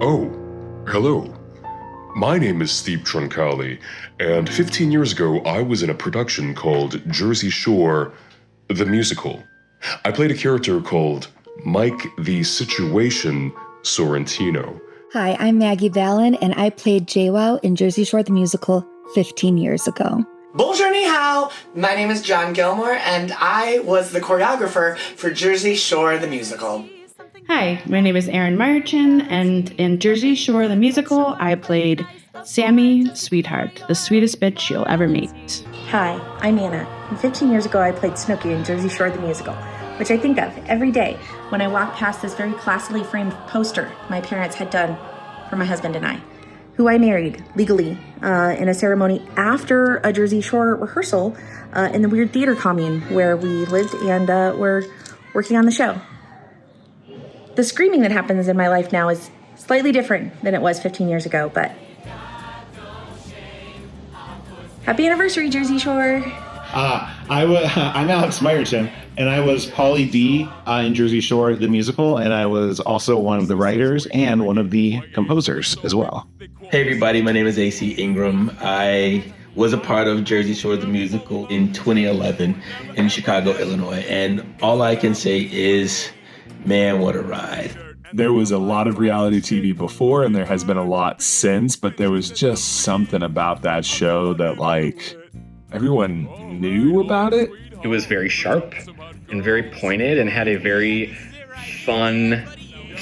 Oh, hello. My name is Steve Troncali, and 15 years ago I was in a production called Jersey Shore, the musical. I played a character called Mike the Situation Sorrentino. Hi, I'm Maggie Vallon, and I played JWoww in Jersey Shore the musical 15 years ago. Bonjour ni hao! My name is John Gilmore, and I was the choreographer for Jersey Shore the musical. Hi, my name is Erin Meyerchin, and in Jersey Shore the musical, I played Sammy Sweetheart, the sweetest bitch you'll ever meet. Hi, I'm Anna, and 15 years ago I played Snooki in Jersey Shore the musical, which I think of every day when I walk past this very classically framed poster my parents had done for my husband and I, who I married legally in a ceremony after a Jersey Shore rehearsal in the weird theater commune where we lived and were working on the show. The screaming that happens in my life now is slightly different than it was 15 years ago, but happy anniversary, Jersey Shore. I'm Alex Meyerton, and I was Pauly D in Jersey Shore, the musical, and I was also one of the writers and one of the composers as well. Hey everybody, my name is AC Ingram. I was a part of Jersey Shore, the musical in 2011 in Chicago, Illinois, and all I can say is, man, what a ride. There was a lot of reality TV before, and there has been a lot since, but there was just something about that show that, like, everyone knew about it. It was very sharp and very pointed and had a very fun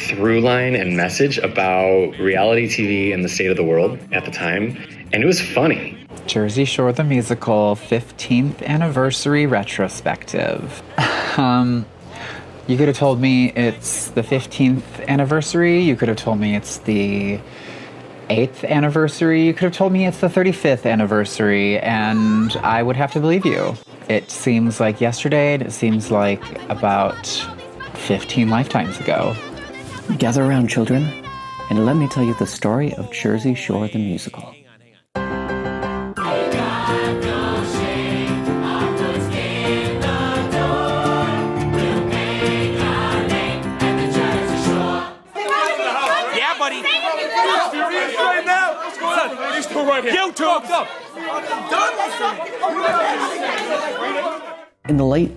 through line and message about reality TV and the state of the world at the time. And it was funny. Jersey Shore the musical 15th anniversary retrospective. You could have told me it's the 15th anniversary. You could have told me it's the 8th anniversary. You could have told me it's the 35th anniversary, and I would have to believe you. It seems like yesterday, and it seems like about 15 lifetimes ago. Gather around, children, and let me tell you the story of Jersey Shore the musical. In the late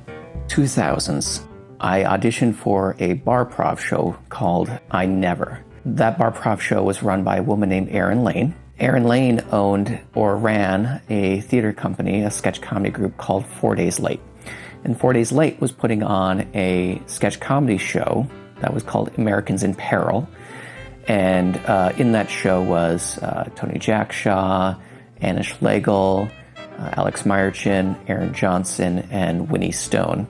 2000s, I auditioned for a bar prov show called I Never. That bar prov show was run by a woman named Erin Lane. Erin Lane owned or ran a theater company, a sketch comedy group called 4 Days Late. And 4 Days Late was putting on a sketch comedy show that was called Americans in Peril. And in that show was Tony Jackshaw, Anna Schlegel, Alex Meyerchin, Aaron Johnson, and Winnie Stone.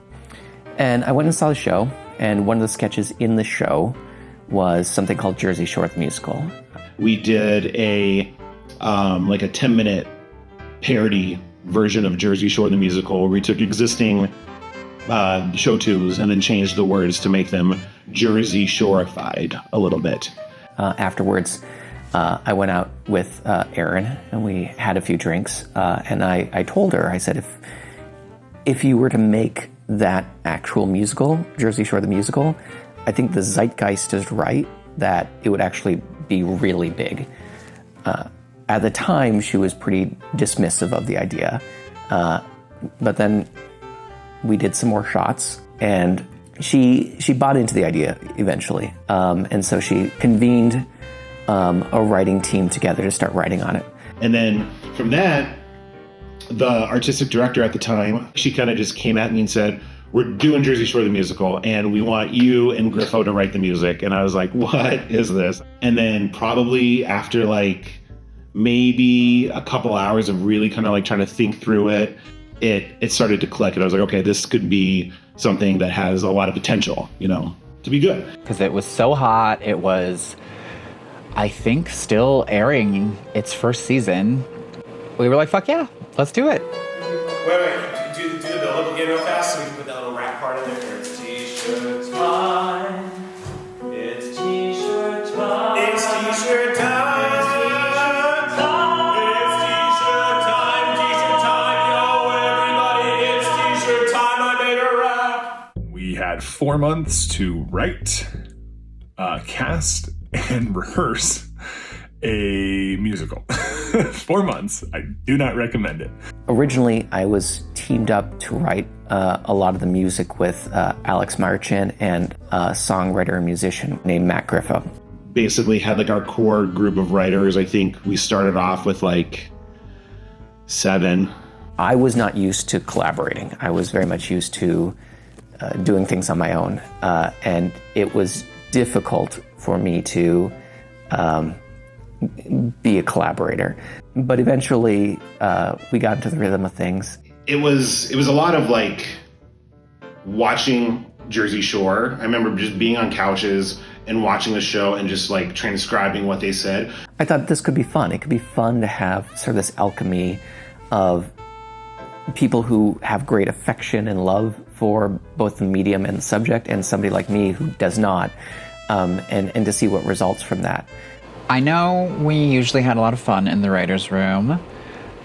And I went and saw the show, and one of the sketches in the show was something called Jersey Shore the musical. We did a 10-minute parody version of Jersey Shore the musical, where we took existing show tunes and then changed the words to make them Jersey Shore-ified a little bit. Afterwards, I went out with Erin, and we had a few drinks, and I told her, I said, if you were to make that actual musical, Jersey Shore the musical, I think the zeitgeist is right, that it would actually be really big. At the time, she was pretty dismissive of the idea, but then we did some more shots, and she bought into the idea eventually, and so she convened a writing team together to start writing on it. And then from that, the artistic director at the time, she kind of just came at me and said, we're doing Jersey Shore the musical, and we want you and Griffo to write the music. And I was like, what is this? And then probably after maybe a couple hours of really kind of trying to think through it, it started to click. And I was like, okay, this could be something that has a lot of potential, to be good. Because it was so hot. It was, I think, still airing its first season. We were like, fuck yeah, let's do it. Wait, do the build-up again real fast so we can put that little rap part in there. It's t-shirt time. It's t-shirt time. It's t-shirt time. It's t-shirt time. T-shirt time, yo, everybody. It's t-shirt time. I made a rap. We had 4 months to write, cast and rehearse a musical. 4 months. I do not recommend it. Originally, I was teamed up to write a lot of the music with Alex Marchin and a songwriter and musician named Matt Griffo. Basically had like our core group of writers. I think we started off with like 7. I was not used to collaborating. I was very much used to doing things on my own. And it was difficult for me to be a collaborator. But eventually, we got into the rhythm of things. It was a lot of like watching Jersey Shore. I remember just being on couches and watching the show and just like transcribing what they said. I thought this could be fun. It could be fun to have sort of this alchemy of people who have great affection and love for both the medium and the subject, and somebody like me who does not, and to see what results from that. I know we usually had a lot of fun in the writer's room,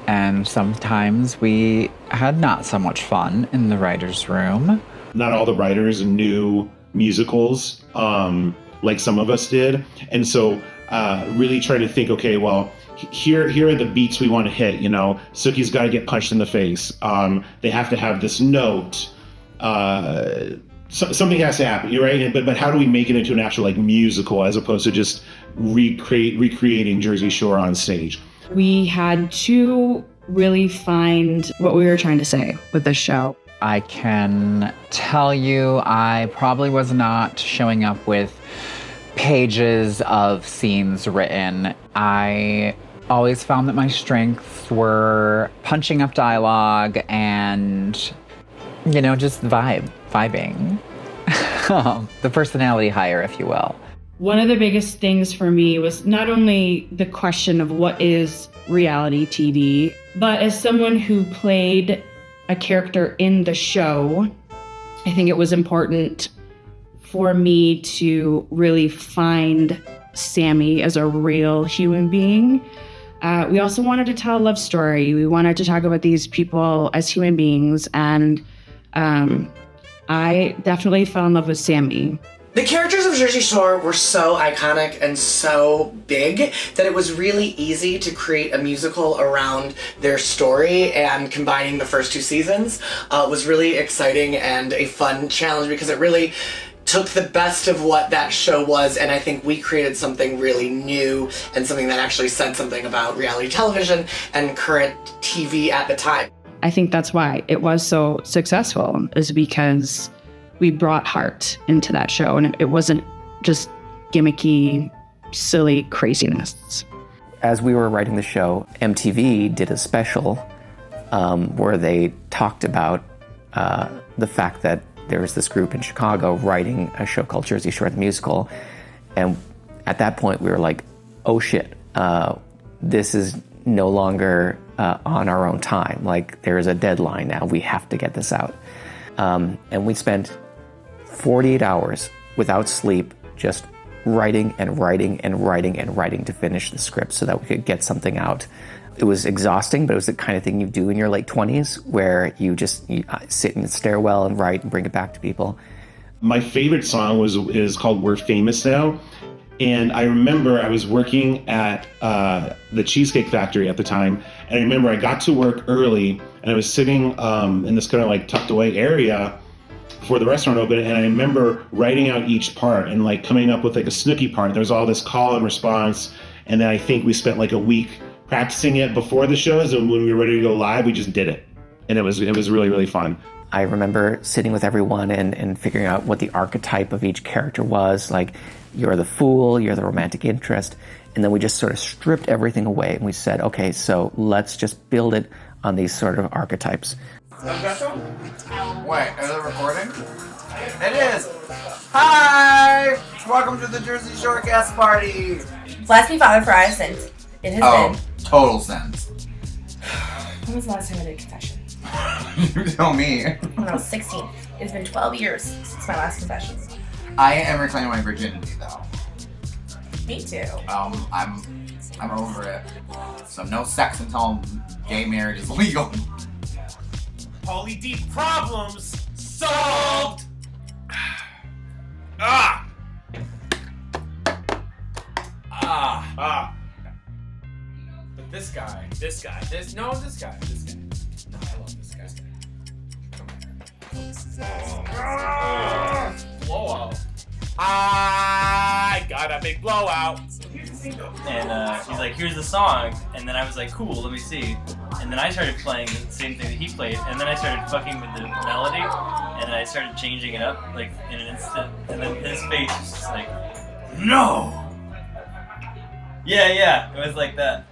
and sometimes we had not so much fun in the writer's room. Not all the writers knew musicals like some of us did. And so really trying to think, okay, well, here are the beats we want to hit. You know, Sookie's got to get punched in the face. They have to have this note. Something has to happen, right? But how do we make it into an actual like musical as opposed to just recreating Jersey Shore on stage? We had to really find what we were trying to say with this show. I can tell you I probably was not showing up with pages of scenes written. I always found that my strengths were punching up dialogue and, you know, just vibing. The personality hire, if you will. One of the biggest things for me was not only the question of what is reality TV, but as someone who played a character in the show, I think it was important for me to really find Sammy as a real human being. We also wanted to tell a love story. We wanted to talk about these people as human beings, and I definitely fell in love with Sammy. The characters of Jersey Shore were so iconic and so big that it was really easy to create a musical around their story, and combining the first 2 seasons was really exciting and a fun challenge because it really took the best of what that show was, and I think we created something really new and something that actually said something about reality television and current TV at the time. I think that's why it was so successful, is because we brought heart into that show, and it wasn't just gimmicky, silly craziness. As we were writing the show, MTV did a special where they talked about the fact that there was this group in Chicago writing a show called Jersey Shore the Musical. And at that point, we were like, oh shit, this is no longer on our own time. Like, there is a deadline now. We have to get this out. And we spent 48 hours without sleep, just writing and writing and writing and writing to finish the script so that we could get something out. It was exhausting, but it was the kind of thing you do in your late 20s where you sit in the stairwell and write and bring it back to people. My favorite song is called We're Famous Now. And I remember I was working at the Cheesecake Factory at the time. And I remember I got to work early and I was sitting in this kind of like tucked away area before the restaurant opened. And I remember writing out each part and like coming up with like a Snooki part. There was all this call and response. And then I think we spent like a week practicing it before the shows. And when we were ready to go live, we just did it. And it was really, really fun. I remember sitting with everyone and figuring out what the archetype of each character was. Like, you're the fool, you're the romantic interest. And then we just sort of stripped everything away and we said, okay, so let's just build it on these sort of archetypes. Wait, is it recording? It is! Hi! Welcome to the Jersey Shore guest party! Bless me, Father, for I have sinned. It has been. Total sense. When was the last time I did confession? You tell me. When I was 16. It's been 12 years since my last confession. I am reclaiming my virginity, though. Me too. I'm over it. So no sex until gay marriage is legal. Poly deep problems solved. Ah! This guy. No, this guy. No, I love this guy. Blowout. I got a big blowout. And he's like, here's the song. And then I was like, cool, let me see. And then I started playing the same thing that he played. And then I started fucking with the melody. And then I started changing it up, like, in an instant. And then his face was just like, no! Yeah, it was like that.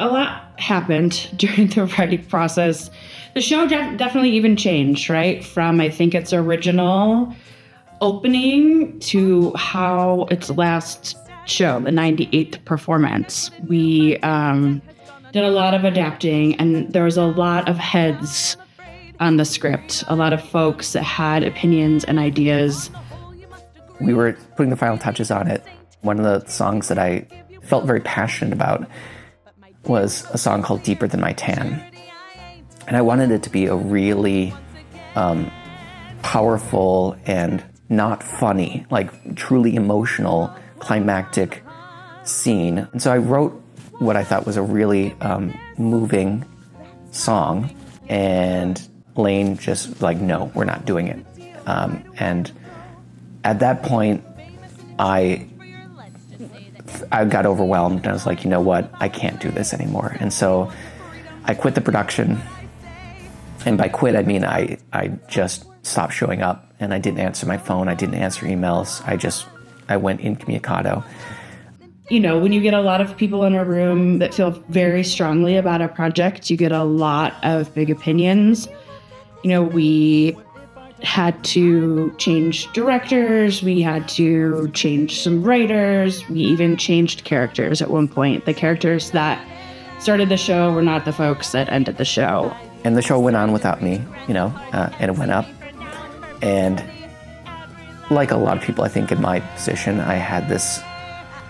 A lot happened during the writing process. The show definitely even changed, right? From, I think, its original opening to how its last show, the 98th performance. We did a lot of adapting, and there was a lot of heads on the script, a lot of folks that had opinions and ideas. We were putting the final touches on it. One of the songs that I felt very passionate about was a song called Deeper Than My Tan. And I wanted it to be a really powerful and not funny, like truly emotional, climactic scene. And so I wrote what I thought was a really moving song, and Lane just like, no, we're not doing it. And at that point, I got overwhelmed, and I was like, you know what, I can't do this anymore. And so I quit the production. And by quit, I mean I just stopped showing up, and I didn't answer my phone, I didn't answer emails, I went incommunicado. You know, when you get a lot of people in a room that feel very strongly about a project, you get a lot of big opinions. You know, we had to change directors, we had to change some writers, we even changed characters at one point. The characters that started the show were not the folks that ended the show. And the show went on without me, you know, and it went up. And like a lot of people, I think, in my position, I had this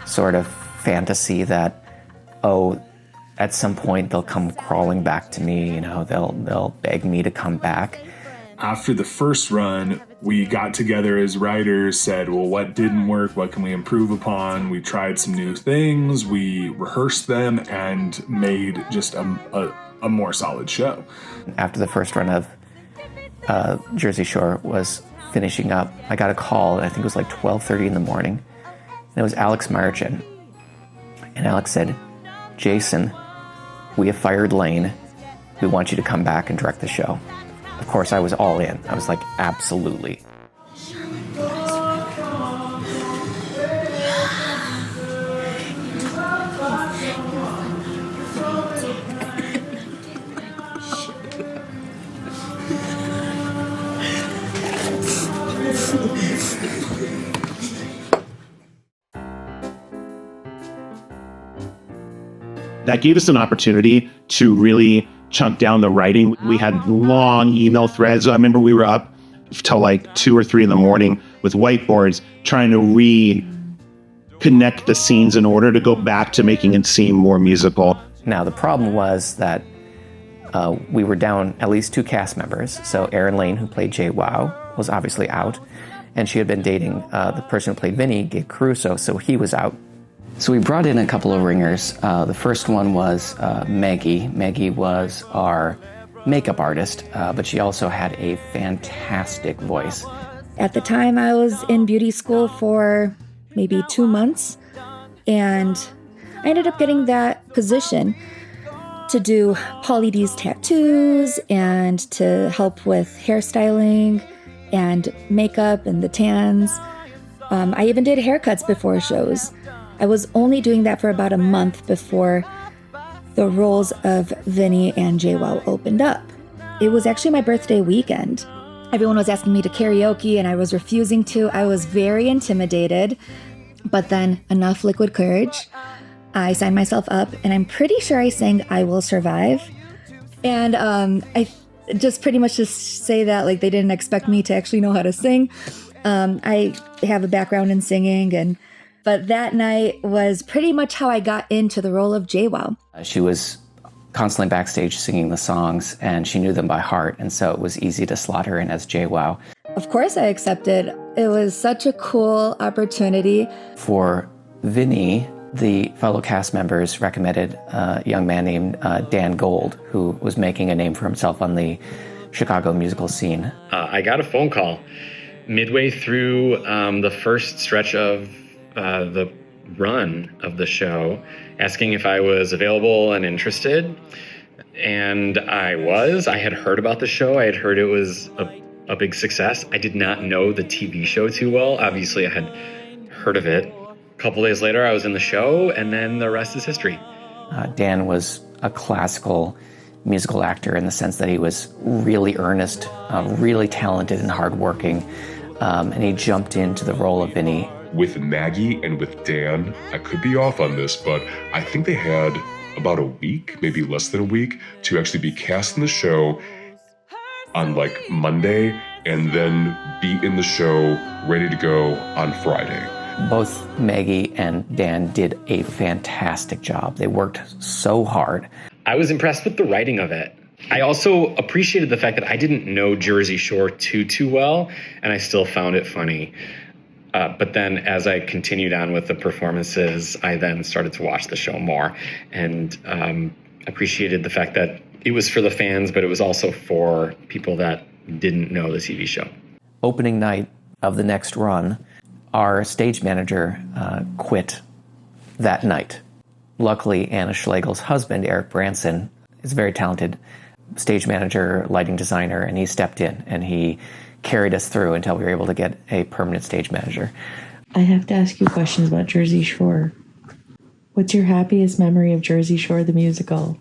sort of fantasy that, oh, at some point they'll come crawling back to me, you know, they'll beg me to come back. After the first run, we got together as writers, said, well, what didn't work? What can we improve upon? We tried some new things, we rehearsed them, and made just a more solid show. After the first run of Jersey Shore was finishing up, I got a call, and I think it was like 12:30 in the morning, and it was Alex Marchin. And Alex said, Jason, we have fired Lane. We want you to come back and direct the show. Of course, I was all in. I was like, absolutely. That gave us an opportunity to really chunk down the writing. We had long email threads. I remember we were up till like 2 or 3 in the morning with whiteboards trying to reconnect the scenes in order to go back to making it seem more musical. Now, the problem was that we were down at least 2 cast members. So Erin Lane, who played JWoww, was obviously out. And she had been dating the person who played Vinny, Gabe Caruso, so he was out. So we brought in a couple of ringers. The first one was Maggie. Maggie was our makeup artist, but she also had a fantastic voice. At the time, I was in beauty school for maybe 2 months, and I ended up getting that position to do Pauly D's tattoos and to help with hairstyling and makeup and the tans. I even did haircuts before shows. I was only doing that for about a month before the roles of Vinny and JWoww opened up. It was actually my birthday weekend. Everyone was asking me to karaoke and I was refusing to. I was very intimidated, but then enough liquid courage. I signed myself up and I'm pretty sure I sang I Will Survive. And I just pretty much just say that like they didn't expect me to actually know how to sing. I have a background in singing, but that night was pretty much how I got into the role of JWoww. She was constantly backstage singing the songs, and she knew them by heart, and so it was easy to slot her in as JWoww. Of course I accepted. It was such a cool opportunity. For Vinny, the fellow cast members, recommended a young man named Dan Gold, who was making a name for himself on the Chicago musical scene. I got a phone call midway through the first stretch of the run of the show, asking if I was available and interested. And I was. I had heard about the show. I had heard it was a big success. I did not know the TV show too well. Obviously, I had heard of it. A couple days later, I was in the show, and then the rest is history. Dan was a classical musical actor in the sense that he was really earnest, really talented and hardworking, and he jumped into the role of Vinny. With Maggie and with Dan, I could be off on this, but I think they had about a week, maybe less than a week, to actually be cast in the show on like Monday and then be in the show ready to go on Friday. Both Maggie and Dan did a fantastic job. They worked so hard. I was impressed with the writing of it. I also appreciated the fact that I didn't know Jersey Shore too well, and I still found it funny. But then as I continued on with the performances, I then started to watch the show more and appreciated the fact that it was for the fans, but it was also for people that didn't know the TV show. Opening night of the next run, our stage manager quit that night. Luckily, Anna Schlegel's husband, Eric Branson, is a very talented stage manager, lighting designer, and he stepped in and he carried us through until we were able to get a permanent stage manager. I have to ask you questions about Jersey Shore. What's your happiest memory of Jersey Shore, the musical?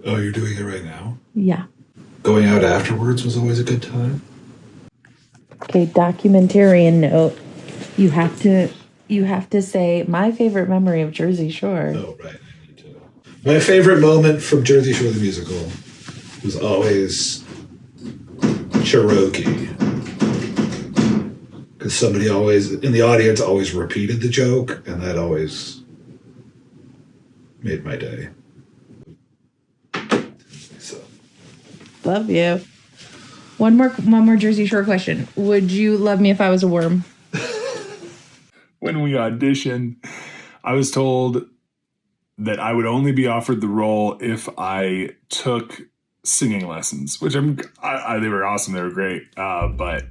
Oh, you're doing it right now? Yeah. Going out afterwards was always a good time? Okay, documentarian note. You have to say my favorite memory of Jersey Shore. Oh, right. I need to. My favorite moment from Jersey Shore the musical was always Cherokee. Because somebody always, in the audience, always repeated the joke, and that always made my day. So. Love you. One more Jersey Shore question. Would you love me if I was a worm? When we auditioned, I was told that I would only be offered the role if I took singing lessons, which they were awesome. They were great. But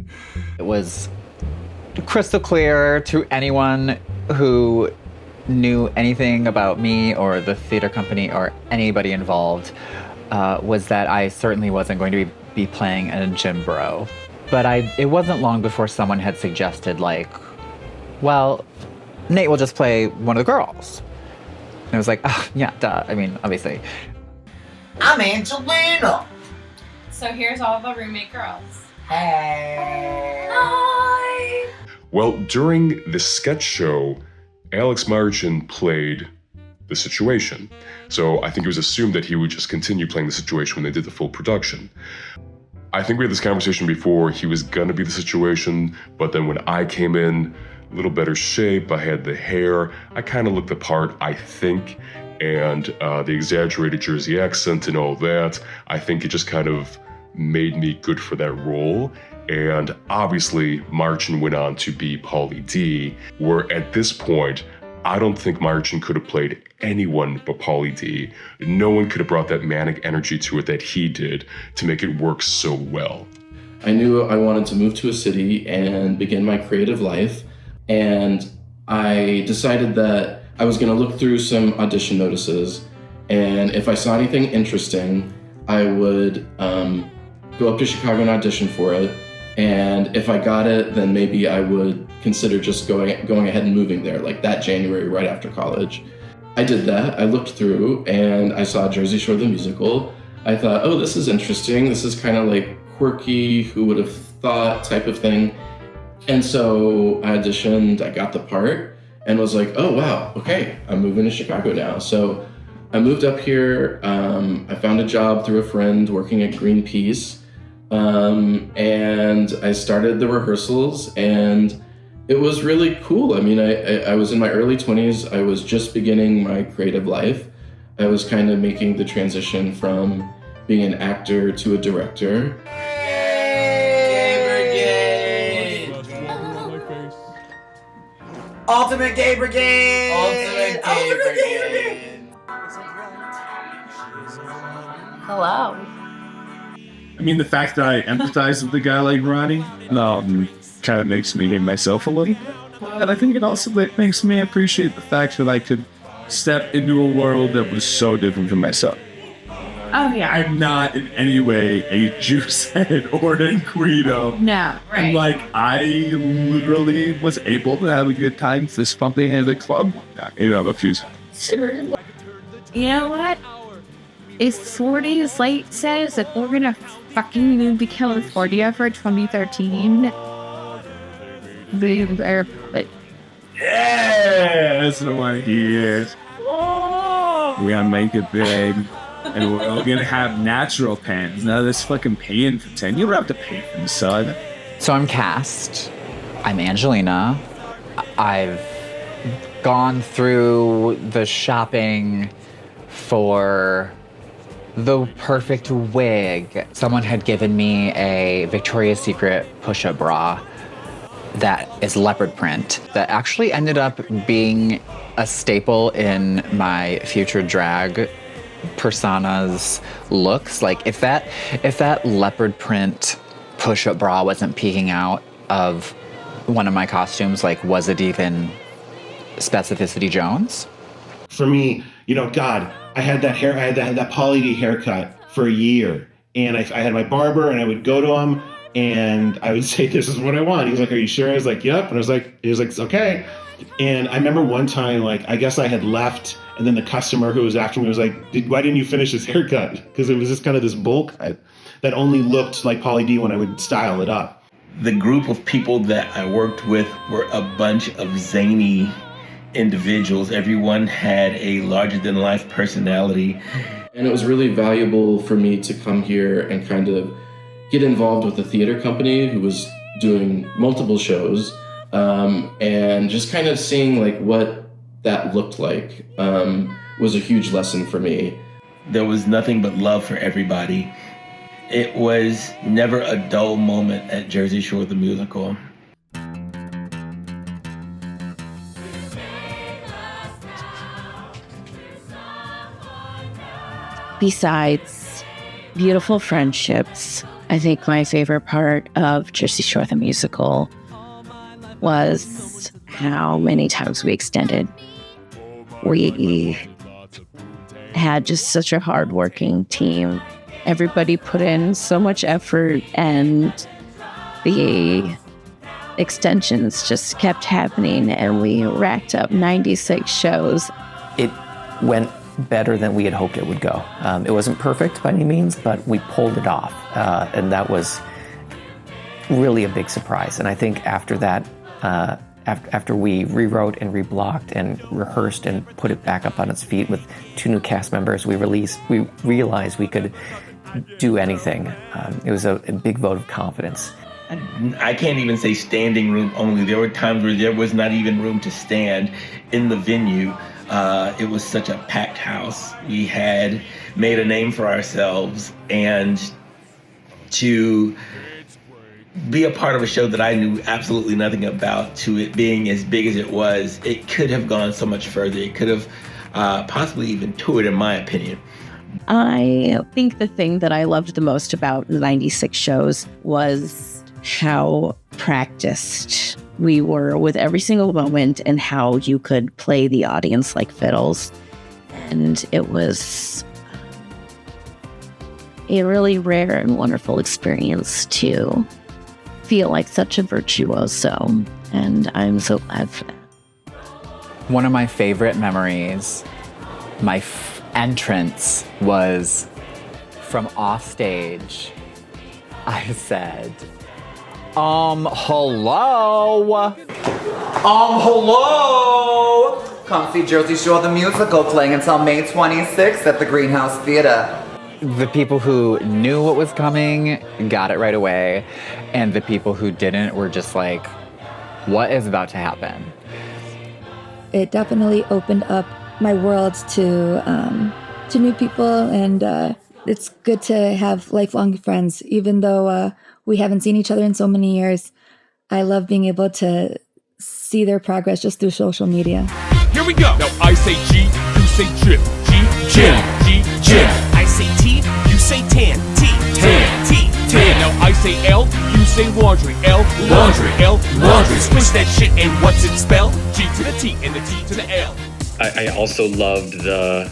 it was crystal clear to anyone who knew anything about me or the theater company or anybody involved was that I certainly wasn't going to be playing a gym bro. But it wasn't long before someone had suggested, like, well, Nate will just play one of the girls. And I was like, oh, yeah, duh. I mean, obviously. I'm Angelina. So here's all the roommate girls. Hey. Hi. Well, during the sketch show, Alex Marchin played the situation. So I think it was assumed that he would just continue playing the situation when they did the full production. I think we had this conversation before. He was gonna be the situation, but then when I came in, a little better shape, I had the hair, I kind of looked the part, I think, and the exaggerated Jersey accent and all that, I think it just kind of made me good for that role. And obviously, Marchin went on to be Pauly D, where at this point, I don't think Marchin could have played anyone but Pauly D. No one could have brought that manic energy to it that he did to make it work so well. I knew I wanted to move to a city and begin my creative life, and I decided that I was going to look through some audition notices, and if I saw anything interesting, I would go up to Chicago and audition for it, and if I got it, then maybe I would consider just going ahead and moving there, like that January right after college. I did that. I looked through and I saw Jersey Shore the musical. I thought, oh, this is interesting. This is kind of like quirky, who would have thought type of thing. And so I auditioned, I got the part, and was like, oh wow, okay, I'm moving to Chicago now. So I moved up here. I found a job through a friend working at Greenpeace, and I started the rehearsals, and it was really cool. I mean, I was in my early 20s. I was just beginning my creative life. I was kind of making the transition from being an actor to a director. Ultimate Gay Brigade! Ultimate Gay Brigade. Hello. I mean, the fact that I empathize with a guy like Ronnie, kind of makes me hate myself a little. And I think it also makes me appreciate the fact that I could step into a world that was so different from myself. Oh, yeah. I'm not in any way a Juicehead or a Guido. No, right. Like, I literally was able to have a good time fist pumping at a club. A few times. You know what? If 40's Light says that we're gonna fucking move to California for 2013, yeah, that's what I hear. We're gonna make it big. And we're all gonna have natural pens. Now this fucking paying for 10. You don't have to pay for them, son. So I'm Cast. I'm Angelina. I've gone through the shopping for the perfect wig. Someone had given me a Victoria's Secret push-up bra that is leopard print that actually ended up being a staple in my future drag persona's looks. Like if that leopard print push-up bra wasn't peeking out of one of my costumes, like, was it even Specificity Jones? For me, God, I had that hair, I had that Pauly D haircut for a year. And I had my barber and I would go to him and I would say, this is what I want. He was like, are you sure? I was like, yep. And he was like, okay. And I remember one time, like, I guess I had left and then the customer who was after me was like, why didn't you finish this haircut? Because it was just kind of this bowl cut that only looked like Pauly D when I would style it up. The group of people that I worked with were a bunch of zany individuals. Everyone had a larger-than-life personality. And it was really valuable for me to come here and kind of get involved with a theater company who was doing multiple shows, and just kind of seeing like what that looked like was a huge lesson for me. There was nothing but love for everybody. It was never a dull moment at Jersey Shore the Musical. Besides beautiful friendships, I think my favorite part of Jersey Shore the Musical was how many times we extended. We had just such a hardworking team. Everybody put in so much effort, and the extensions just kept happening, and we racked up 96 shows. It went better than we had hoped it would go. It wasn't perfect by any means, but we pulled it off. And that was really a big surprise. And I think after that, after we rewrote and reblocked and rehearsed and put it back up on its feet with 2 new cast members, we realized we could do anything. It was a big vote of confidence. I can't even say standing room only. There were times where there was not even room to stand in the venue. It was such a packed house. We had made a name for ourselves, and to be a part of a show that I knew absolutely nothing about, to it being as big as it was, it could have gone so much further. It could have possibly even toured, in my opinion. I think the thing that I loved the most about the 96 shows was how practiced we were with every single moment and how you could play the audience like fiddles. And it was a really rare and wonderful experience to feel like such a virtuoso. And I'm so glad for that. One of my favorite memories, my entrance, was from off stage. I said, hello? Hello! Come see Jersey Shore the Musical playing until May 26th at the Greenhouse Theater. The people who knew what was coming got it right away, and the people who didn't were just like, what is about to happen? It definitely opened up my world to new people, and it's good to have lifelong friends, even though we haven't seen each other in so many years. I love being able to see their progress just through social media. Here we go. Now I say G, you say drip. G, gym. G, gym. I say T, you say tan. T, tan. T, tan. Now I say L, you say laundry. L, laundry. L, laundry. Switch that shit and what's it spell? G to the T and the T to the L. I also loved the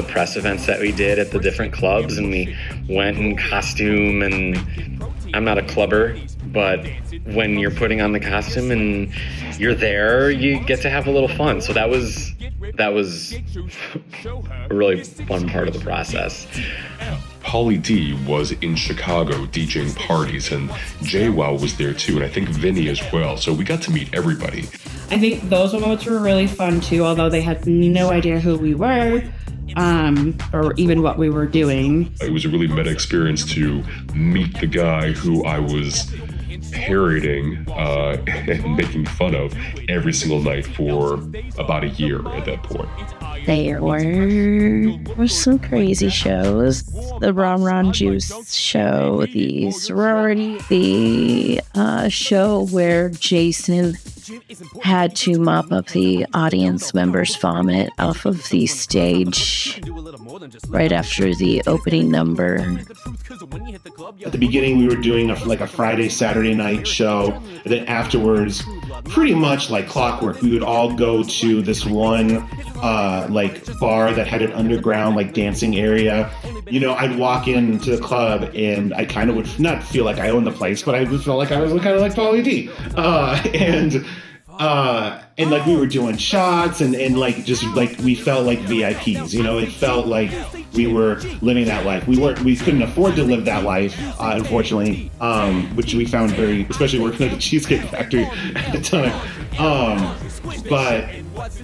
press events that we did at the different clubs, and we went in costume, and I'm not a clubber, but when you're putting on the costume and you're there, you get to have a little fun. So that was a really fun part of the process. Pauly D was in Chicago DJing parties, and JWoww was there too, and I think Vinny as well. So we got to meet everybody. I think those moments were really fun too, although they had no idea who we were. Or even what we were doing. It was a really meta experience to meet the guy who I was parodying and making fun of every single night for about a year at that point. There were some crazy shows. The Ron Ron Juice show, the sorority, the show where Jason had to mop up the audience members' vomit off of the stage right after the opening number. At the beginning, we were doing a Friday, Saturday night show. And then afterwards, pretty much like clockwork, we would all go to this one bar that had an underground dancing area. You know, I'd walk into the club and I kind of would not feel like I owned the place, but I would feel like I was kind of like Pauly D. And we were doing shots and we felt like VIPs. You know, it felt like we were living that life. We couldn't afford to live that life, unfortunately, which we found especially working at the Cheesecake Factory at the time. But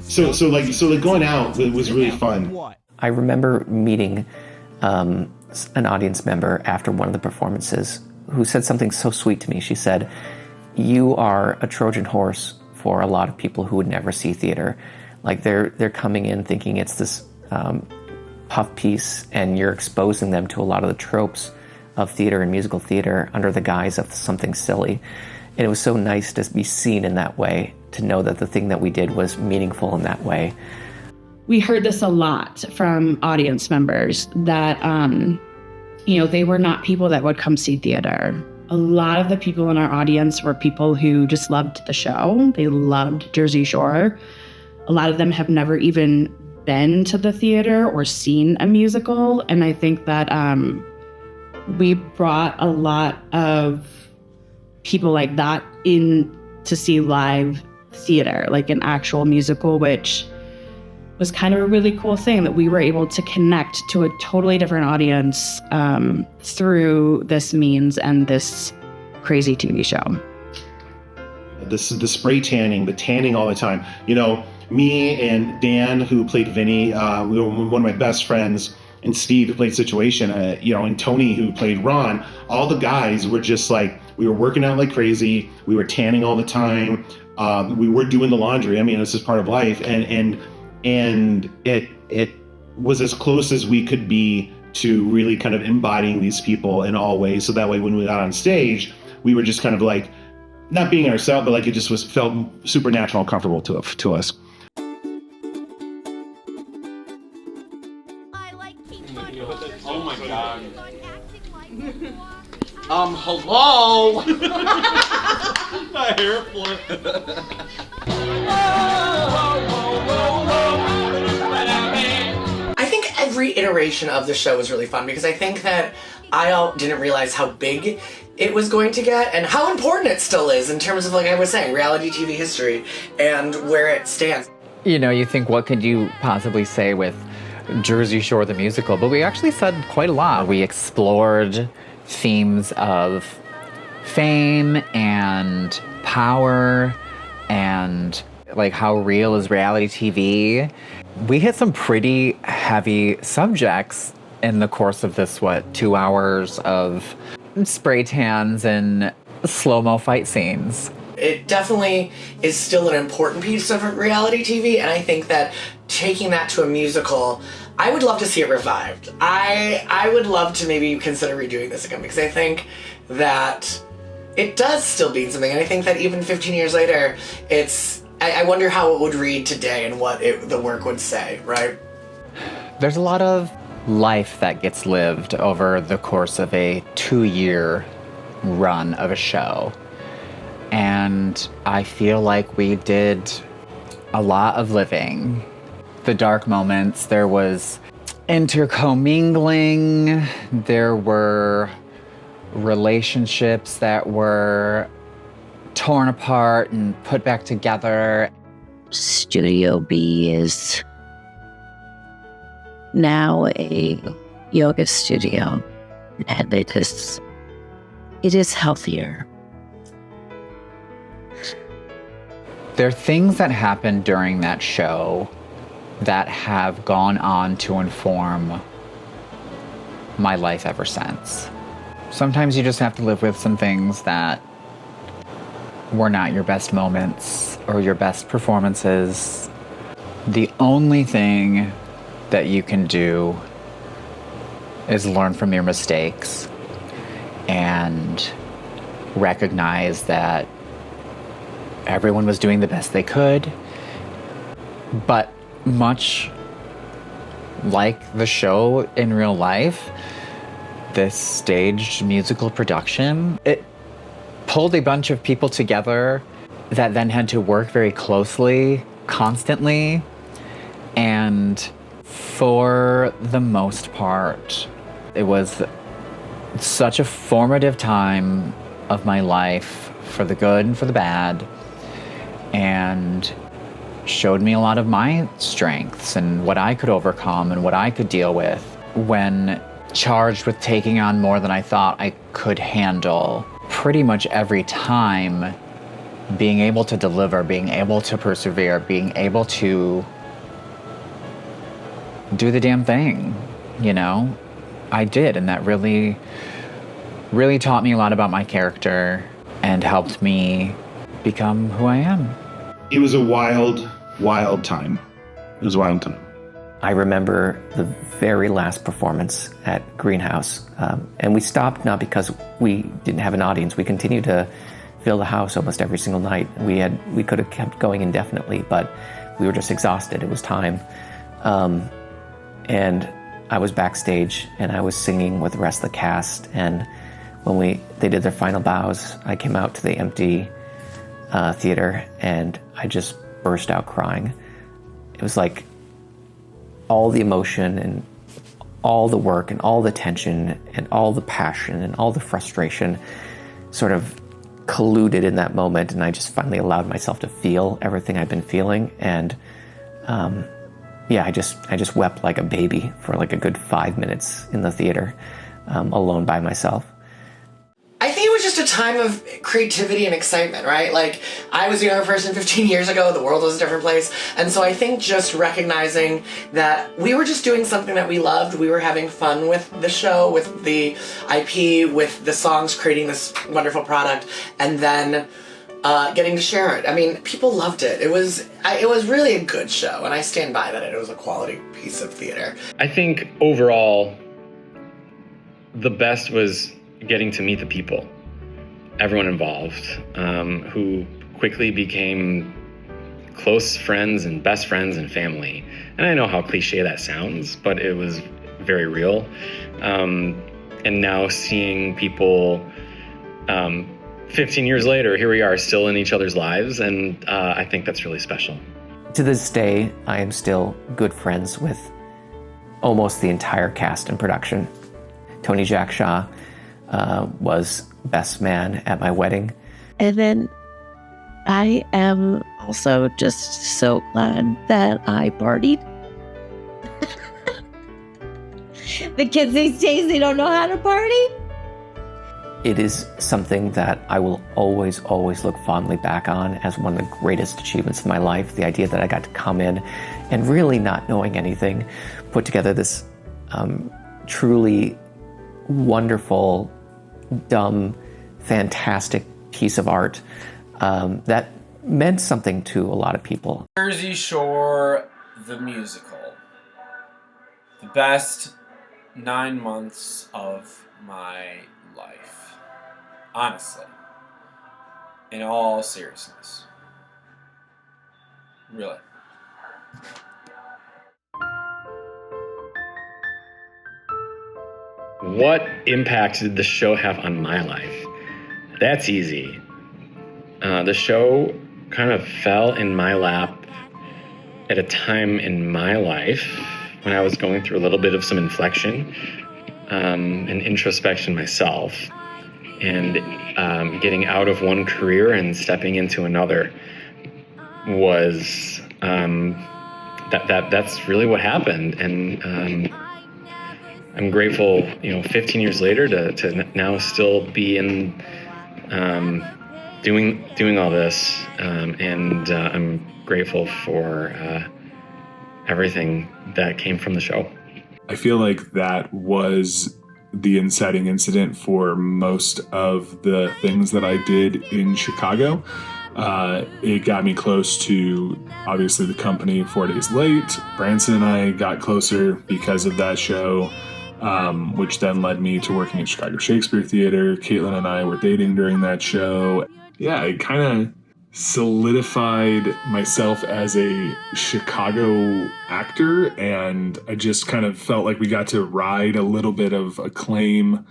so going out was really fun. I remember meeting an audience member after one of the performances who said something so sweet to me. She said, "You are a Trojan horse for a lot of people who would never see theater. Like they're coming in thinking it's this puff piece, and you're exposing them to a lot of the tropes of theater and musical theater under the guise of something silly." And it was so nice to be seen in that way, to know that the thing that we did was meaningful in that way. We heard this a lot from audience members that, they were not people that would come see theater. A lot of the people in our audience were people who just loved the show. They loved Jersey Shore. A lot of them have never even been to the theater or seen a musical. And I think that we brought a lot of people like that in to see live theater, like an actual musical, which was kind of a really cool thing that we were able to connect to a totally different audience through this means and this crazy TV show. The spray tanning, the tanning all the time. You know, me and Dan, who played Vinny, we were one of my best friends, and Steve, who played Situation, and Tony, who played Ron. All the guys were just we were working out like crazy. We were tanning all the time. We were doing the laundry. I mean, this is part of life, and it was as close as we could be to really kind of embodying these people in all ways. So that way, when we got on stage, we were just kind of not being ourselves, but it just felt supernatural and comfortable to us. Oh my god. Hello? My hair flipped. I think every iteration of the show was really fun because I think that I didn't realize how big it was going to get and how important it still is in terms of, like I was saying, reality TV history and where it stands. You know, you think, what could you possibly say with Jersey Shore the musical? But we actually said quite a lot. We explored themes of fame and power and how real is reality TV. We hit some pretty heavy subjects in the course of this, 2 hours of spray tans and slow-mo fight scenes. It definitely is still an important piece of reality TV, and I think that taking that to a musical, I would love to see it revived. I would love to maybe consider redoing this again, because I think that it does still mean something, and I think that even 15 years later, it's I wonder how it would read today and what the work would say, right? There's a lot of life that gets lived over the course of a 2-year run of a show. And I feel like we did a lot of living. The dark moments, there was intercommingling, there were relationships that were torn apart and put back together. Studio B is now a yoga studio, and it is healthier. There are things that happened during that show that have gone on to inform my life ever since. Sometimes you just have to live with some things that were not your best moments or your best performances. The only thing that you can do is learn from your mistakes and recognize that everyone was doing the best they could. But much like the show in real life, this staged musical production, it pulled a bunch of people together that then had to work very closely, constantly, and for the most part, it was such a formative time of my life, for the good and for the bad, and showed me a lot of my strengths and what I could overcome and what I could deal with when charged with taking on more than I thought I could handle. Pretty much every time, being able to deliver, being able to persevere, being able to do the damn thing, you know? I did, and that really, really taught me a lot about my character and helped me become who I am. It was a wild, wild time. It was a wild time. I remember the very last performance at Greenhouse, and we stopped not because we didn't have an audience. We continued to fill the house almost every single night. We could have kept going indefinitely, but we were just exhausted. It was time, and I was backstage and I was singing with the rest of the cast. And when they did their final bows, I came out to the empty theater and I just burst out crying. It was like all the emotion and all the work and all the tension and all the passion and all the frustration sort of colluded in that moment, and I just finally allowed myself to feel everything I'd been feeling. And I just wept like a baby for like a good 5 minutes in the theater, alone by myself. I think it was just a time of creativity and excitement, right? Like, I was a younger person 15 years ago, the world was a different place. And so I think just recognizing that we were just doing something that we loved, we were having fun with the show, with the IP, with the songs, creating this wonderful product, and then getting to share it. I mean, people loved it. It was really a good show, and I stand by that. It was a quality piece of theater. I think overall, the best was getting to meet the people, everyone involved, who quickly became close friends and best friends and family. And I know how cliche that sounds, but it was very real. And now seeing people 15 years later, here we are still in each other's lives, and I think that's really special. To this day, I am still good friends with almost the entire cast and production. Tony Jackshaw was best man at my wedding. And then I am also just so glad that I partied. The kids these days, they don't know how to party. It is something that I will always, always look fondly back on as one of the greatest achievements of my life. The idea that I got to come in and really not knowing anything, put together this truly wonderful, dumb, fantastic piece of art that meant something to a lot of people. Jersey Shore, the musical. The best 9 months of my life. Honestly. In all seriousness. Really. What impact did the show have on my life? That's easy. The show kind of fell in my lap at a time in my life when I was going through a little bit of some inflection and introspection myself, and getting out of one career and stepping into another was that's really what happened. And I'm grateful, 15 years later to now still be in doing all this, and I'm grateful for everything that came from the show. I feel like that was the inciting incident for most of the things that I did in Chicago. It got me close to, obviously, the company 4 Days Late. Branson and I got closer because of that show, which then led me to working at Chicago Shakespeare Theater. Caitlin and I were dating during that show. Yeah, it kind of solidified myself as a Chicago actor, and I just kind of felt like we got to ride a little bit of acclaim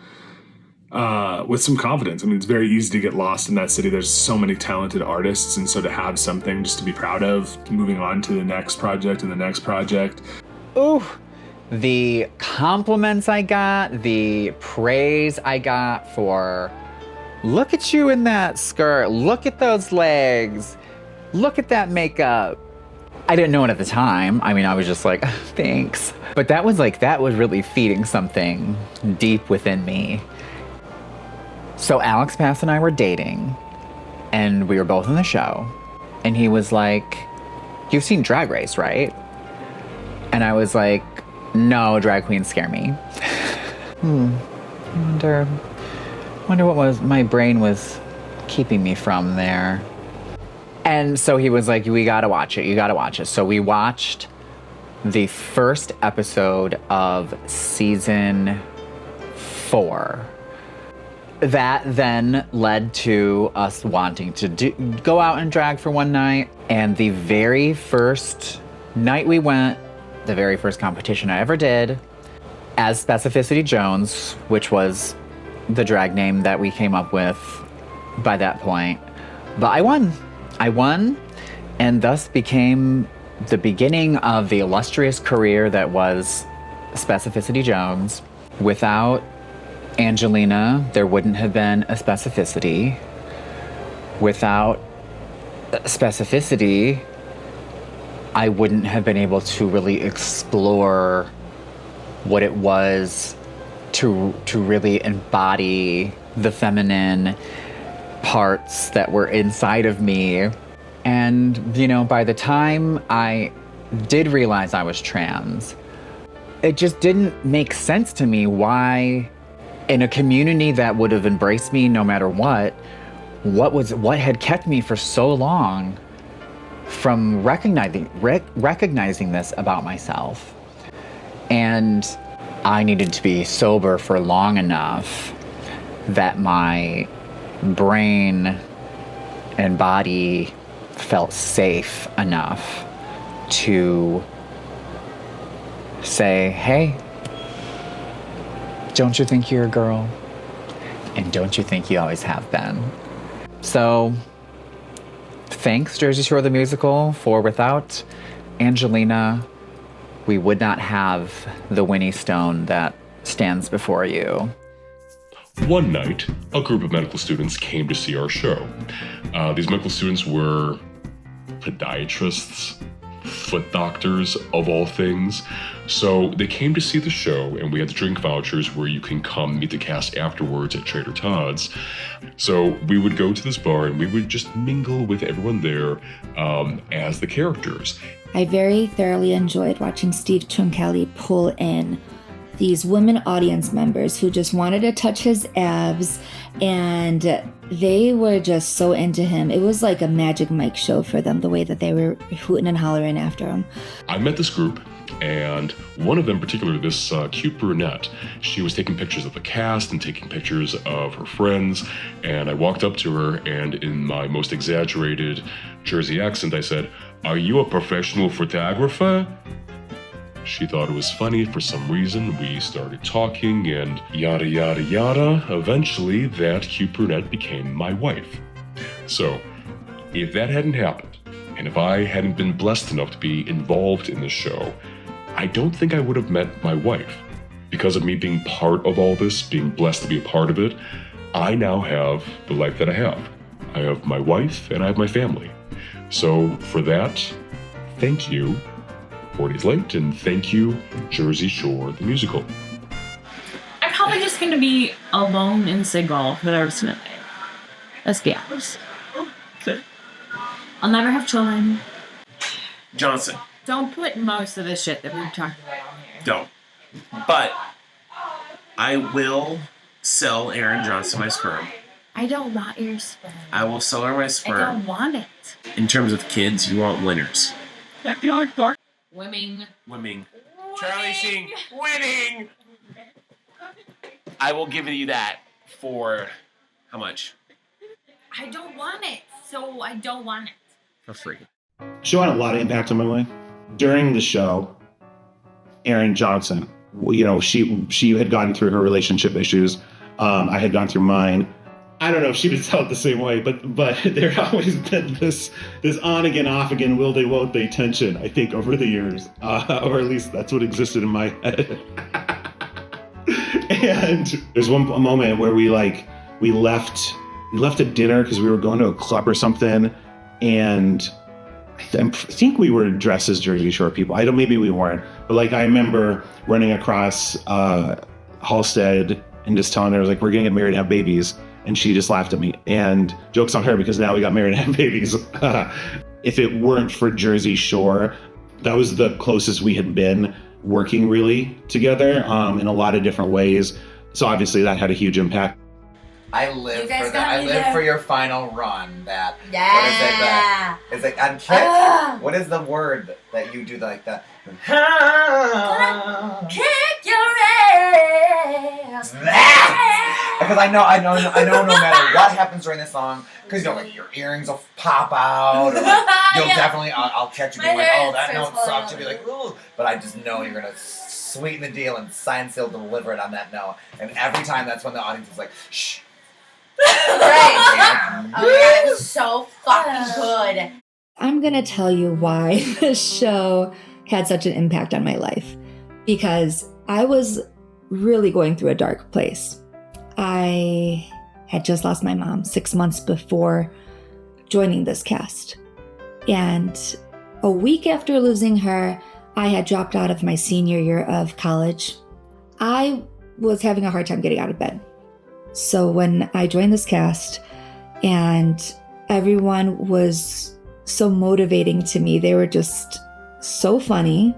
with some confidence. I mean, it's very easy to get lost in that city. There's so many talented artists, and so to have something just to be proud of, moving on to the next project and the next project. Ooh, the compliments I got, the praise I got for, look at you in that skirt, look at those legs, look at that makeup. I didn't know it at the time. I mean, I was just like, thanks. But that was really feeding something deep within me. So Alex Pass and I were dating, and we were both in the show. And he was like, you've seen Drag Race, right? And I was like, no, drag queens scare me. I wonder what my brain was keeping me from there. And so he was like, you gotta watch it. So we watched the first episode of season 4. That then led to us wanting to go out and drag for one night. And the very first night we went, the very first competition I ever did, as Specificity Jones, which was the drag name that we came up with by that point. But I won, and thus became the beginning of the illustrious career that was Specificity Jones. Without Angelina, there wouldn't have been a Specificity. Without Specificity, I wouldn't have been able to really explore what it was to really embody the feminine parts that were inside of me. And, by the time I did realize I was trans, it just didn't make sense to me why, in a community that would have embraced me no matter what had kept me for so long from recognizing this about myself. And I needed to be sober for long enough that my brain and body felt safe enough to say, hey, don't you think you're a girl? And don't you think you always have been? So, thanks, Jersey Shore the Musical, for without Angelina, we would not have the Winnie Stone that stands before you. One night, a group of medical students came to see our show. These medical students were podiatrists, foot doctors, of all things. So they came to see the show, and we had the drink vouchers where you can come meet the cast afterwards at Trader Todd's. So we would go to this bar, and we would just mingle with everyone there as the characters. I very thoroughly enjoyed watching Steve Tronchelli pull in these women audience members who just wanted to touch his abs, and they were just so into him. It was like a Magic Mike show for them, the way that they were hooting and hollering after him. I met this group, and one of them, particularly this cute brunette, she was taking pictures of the cast and taking pictures of her friends, and I walked up to her, and in my most exaggerated Jersey accent, I said, "Are you a professional photographer?" She thought it was funny for some reason. We started talking and yada yada yada. Eventually, that cute brunette became my wife. So, if that hadn't happened, and if I hadn't been blessed enough to be involved in the show, I don't think I would have met my wife. Because of me being part of all this, being blessed to be a part of it, I now have the life that I have. I have my wife and I have my family. So for that, thank you, 4 Days Late, and thank you, Jersey Shore, the musical. I'm probably just going to be alone in Seagull for the rest of the day. Let's be honest. I'll never have children. Johnson, Don't put most of the shit that we've talked about on here. don't. But I will sell Aaron Johnson my sperm. I don't want your sperm. I will sell her my I sperm. don't want it. In terms of kids, you want winners. Women. Winning. Charlie Sheen, winning! I will give you that for how much? I don't want it, so I don't want it. For free. Show had a lot of impact on my life. During the show, Erin Johnson, she had gone through her relationship issues. I had gone through mine. I don't know if she would tell it the same way, but there always been this on again, off again, will they, won't they tension, I think, over the years. Or at least that's what existed in my head. And there's a moment where we left at dinner because we were going to a club or something, and I think we were dressed as Jersey Shore people. Maybe we weren't, but I remember running across Halstead and just telling her, we're gonna get married and have babies, and she just laughed at me. And joke's on her because now we got married and have babies. If it weren't for Jersey Shore, that was the closest we had been working really together in a lot of different ways. So obviously that had a huge impact. I live guys for that. got I me live there. for your final run. That Yeah. What is it? On kick. What is the word that you do like that? Kick your ass. Because I know no matter what happens during this song, because your earrings will pop out, or you'll definitely, I'll catch you being like, oh, that note sucked, you'll be like, ooh, but I just know you're gonna sweeten the deal and sign, seal, deliver it on that note, and every time that's when the audience is like, shh. Right. Oh, yeah, it was so fucking good. I'm gonna tell you why this show had such an impact on my life. Because I was really going through a dark place. I had just lost my mom 6 months before joining this cast. And a week after losing her, I had dropped out of my senior year of college. I was having a hard time getting out of bed. So when I joined this cast and everyone was so motivating to me, they were just so funny,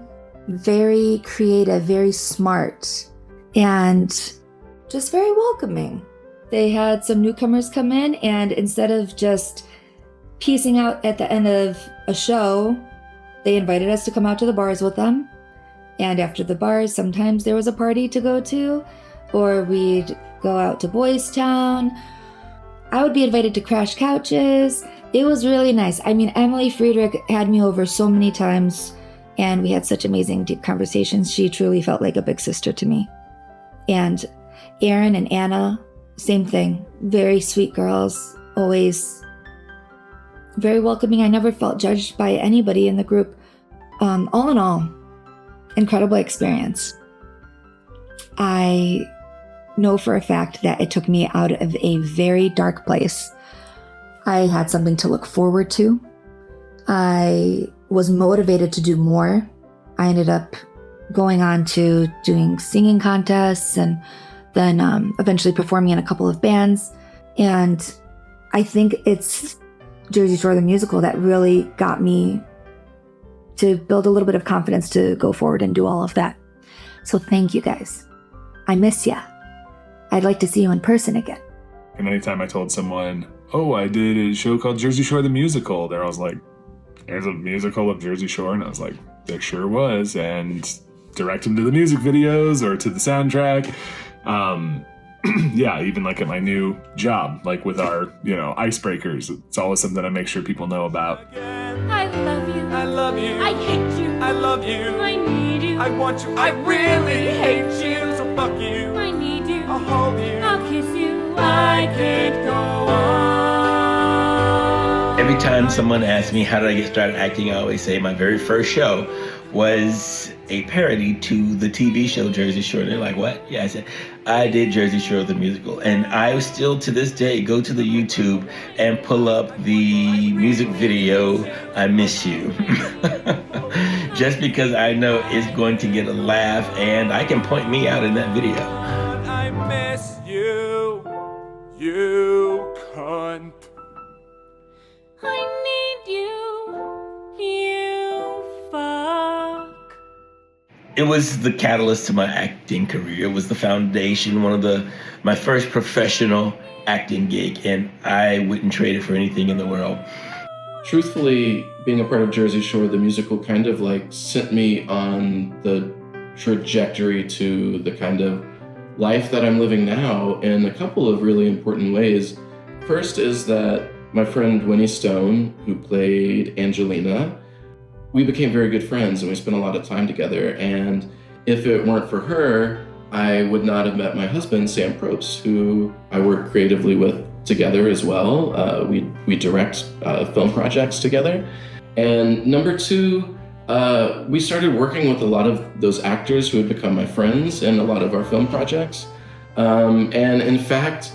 very creative, very smart, and just very welcoming. They had some newcomers come in, and instead of just piecing out at the end of a show, they invited us to come out to the bars with them. And after the bars, sometimes there was a party to go to, or we'd go out to Boys Town. I would be invited to crash couches. It was really nice. I mean, Emily Friedrich had me over so many times, and we had such amazing, deep conversations. She truly felt like a big sister to me. And Erin and Anna, same thing. Very sweet girls, always very welcoming. I never felt judged by anybody in the group. All in all, incredible experience. I know for a fact that it took me out of a very dark place. I had something to look forward to. I was motivated to do more. I ended up going on to doing singing contests and then eventually performing in a couple of bands. And I think it's Jersey Shore the musical that really got me to build a little bit of confidence to go forward and do all of that. So thank you guys. I miss ya. I'd like to see you in person again. And anytime I told someone, oh, I did a show called Jersey Shore the Musical, they're always like, there's a musical of Jersey Shore? And I was like, there sure was. And direct them to the music videos or to the soundtrack. yeah, even like at my new job, like with our, icebreakers, it's always something I make sure people know about. I love you. I love you. I hate you. I love you. I need you. I want you. I really hate you. So fuck you. I need you. I'll hold you. I'll kiss you. I can't go on. Every time someone asks me how did I get started acting, I always say my very first show was a parody to the TV show Jersey Shore. They're like, what? Yeah, I said, I did Jersey Shore the musical. And I still, to this day, go to the YouTube and pull up the music video, I Miss You. Just because I know it's going to get a laugh and I can point me out in that video. I miss you, you cunt. I need you, you fuck. It was the catalyst to my acting career. It was the foundation, my first professional acting gig, and I wouldn't trade it for anything in the world. Truthfully, being a part of Jersey Shore, the musical kind of like sent me on the trajectory to the kind of life that I'm living now in a couple of really important ways. First is that my friend Winnie Stone, who played Angelina, we became very good friends and we spent a lot of time together. And if it weren't for her, I would not have met my husband, Sam Probst, who I work creatively with together as well. We direct film projects together. And number two, we started working with a lot of those actors who had become my friends in a lot of our film projects. And in fact,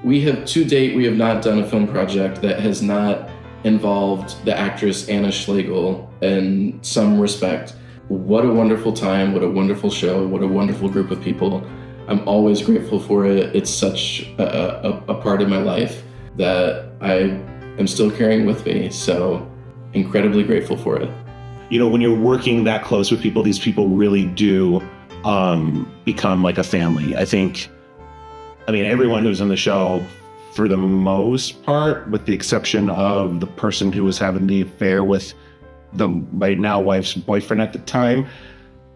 to date, we have not done a film project that has not involved the actress Anna Schlegel in some respect. What a wonderful time, what a wonderful show, what a wonderful group of people. I'm always grateful for it. It's such a part of my life that I am still carrying with me, so incredibly grateful for it. When you're working that close with people, these people really do become like a family. Everyone who's in the show, for the most part, with the exception of the person who was having the affair with my now wife's boyfriend at the time,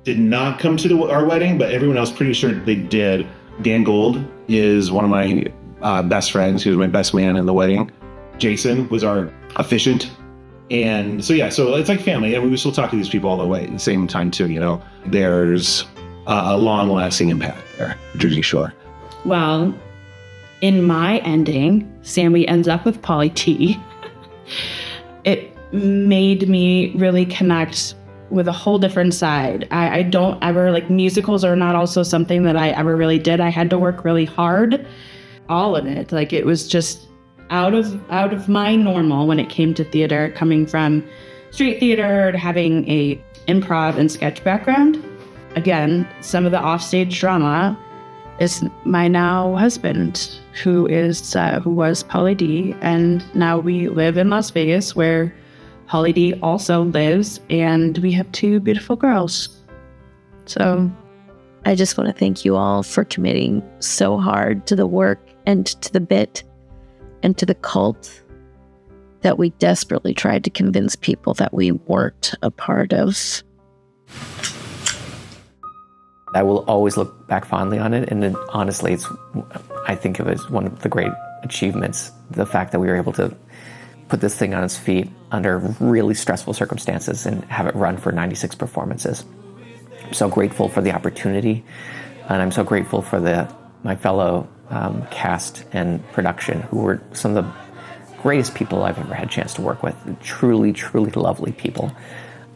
did not come to our wedding, but everyone else pretty sure they did. Dan Gold is one of my best friends. He was my best man in the wedding. Jason was our officiant. And so it's like family, and we still talk to these people all the way at the same time too. There's a long-lasting impact there, Jersey Shore. Well, in my ending, Sammy ends up with Polly T. It made me really connect with a whole different side. I don't ever, musicals are not also something that I ever really did. I had to work really hard, all of it. It was just out of my normal when it came to theater, coming from street theater to having a improv and sketch background. Again, some of the offstage drama is my now husband, who was Polly D, and now we live in Las Vegas, where Polly D also lives, and we have two beautiful girls. So I just want to thank you all for committing so hard to the work and to the bit and to the cult that we desperately tried to convince people that we weren't a part of. I will always look back fondly on it, and then, honestly, I think it was one of the great achievements, the fact that we were able to put this thing on its feet under really stressful circumstances and have it run for 96 performances. I'm so grateful for the opportunity, and I'm so grateful for my fellow cast and production, who were some of the greatest people I've ever had a chance to work with. Truly, truly lovely people.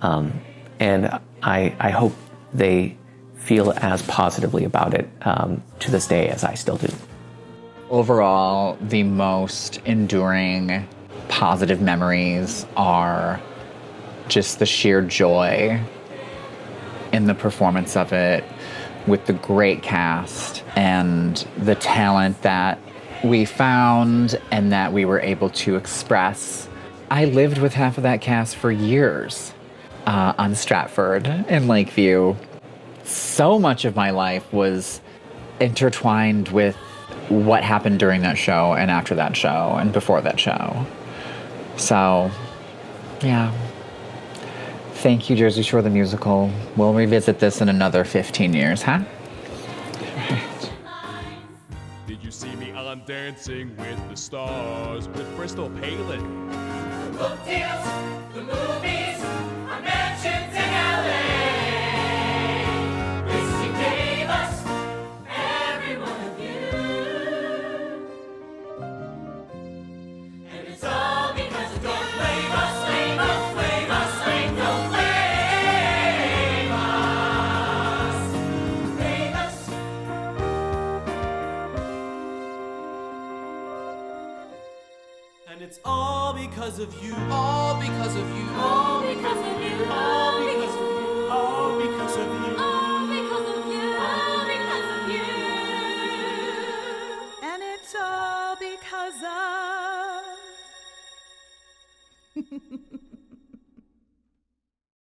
And I hope they feel as positively about it to this day as I still do. Overall, the most enduring positive memories are just the sheer joy in the performance of it, with the great cast and the talent that we found and that we were able to express. I lived with half of that cast for years on Stratford in Lakeview. So much of my life was intertwined with what happened during that show and after that show and before that show. So, yeah. Thank you, Jersey Shore the Musical. We'll revisit this in another 15 years, huh? on Dancing with the Stars with Bristol Palin. The book deals, the movies, our mansions in LA. Missy gave us every one of you. And it's all because of don't blame us, blame us, blame us, blame, don't blame us. Blame us. And it's all because of you. All because of you. All because of you. All because of you. All because of you.